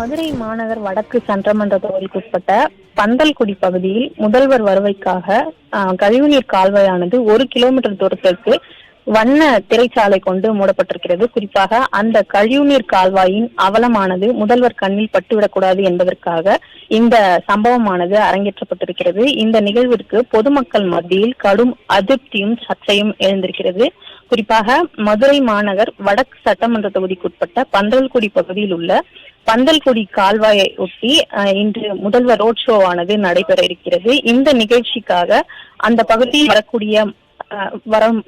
மதுரை மாநகர் வடக்கு சட்டமன்ற தொகுதிக்குட்பட்ட பந்தல்குடி பகுதியில் முதல்வர் வருகைக்காக கழிவுநீர் கால்வாயானது 1 கிலோமீட்டர் தூரத்திற்கு வண்ண திரைச்சாலை கொண்டு மூடப்பட்டிருக்கிறது. குறிப்பாக அந்த கழிவுநீர் கால்வாயின் அவலமானது முதல்வர் கண்ணில் பட்டுவிடக்கூடாது என்பதற்காக இந்த சம்பவமானது அரங்கேற்றப்பட்டிருக்கிறது. இந்த நிகழ்விற்கு பொதுமக்கள் மத்தியில் கடும் அதிருப்தியும் சர்ச்சையும் எழுந்திருக்கிறது. குறிப்பாக மதுரை மாநகர் வடக்கு சட்டமன்ற தொகுதிக்குட்பட்ட பந்தல்குடி பகுதியில் உள்ள பந்தல்குடி கால்வாயை ஒட்டி இன்று முதல்வர் ரோட் ஷோ ஆனது நடைபெற இருக்கிறது. இந்த நிகழ்ச்சிக்காக அந்த பகுதியில் வரக்கூடிய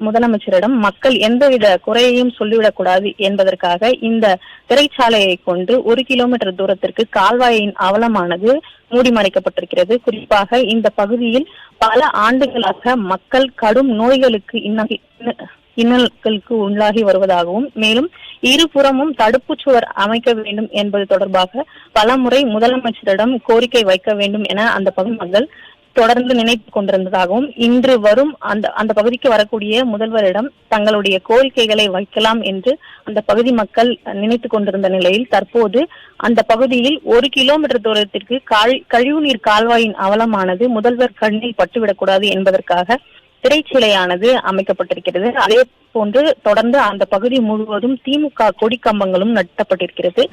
முதலமைச்சரிடம் மக்கள் எந்தவித குறையையும் சொல்லிவிடக்கூடாது என்பதற்காக இந்த திரைச்சாலையை கொண்டு 1 கிலோமீட்டர் தூரத்திற்கு கால்வாயின் அவலமானது மூடி மறைக்கப்பட்டிருக்கிறது. குறிப்பாக இந்த பகுதியில் பல ஆண்டுகளாக மக்கள் கடும் நோய்களுக்கு இன்னல்களுக்கு உள்ளாகி வருவதாகவும் மேலும் இருபுறமும் தடுப்பு சுவர் அமைக்க வேண்டும் என்பது தொடர்பாக பலமுறை முதலமைச்சரிடம் கோரிக்கை வைக்க வேண்டும் என அந்த பகுதி மக்கள் தொடர்ந்து நினைத்து கொண்டிருந்ததாகவும் இன்று வரும் அந்த பகுதிக்கு வரக்கூடிய முதல்வரிடம் தங்களுடைய கோரிக்கைகளை வைக்கலாம் என்று அந்த பகுதி மக்கள் நினைத்து கொண்டிருந்த நிலையில் தற்போது அந்த பகுதியில் 1 கிலோமீட்டர் தூரத்திற்கு கழிவுநீர் கால்வாயின் அவலமானது முதல்வர் கண்ணில் பட்டுவிடக்கூடாது என்பதற்காக திரைச்சிலையானது அமைக்கப்பட்டிருக்கிறது. அதே போன்று தொடர்ந்து அந்த பகுதி முழுவதும் திமுக கொடி கம்பங்களும் நட்டப்பட்டிருக்கிறது.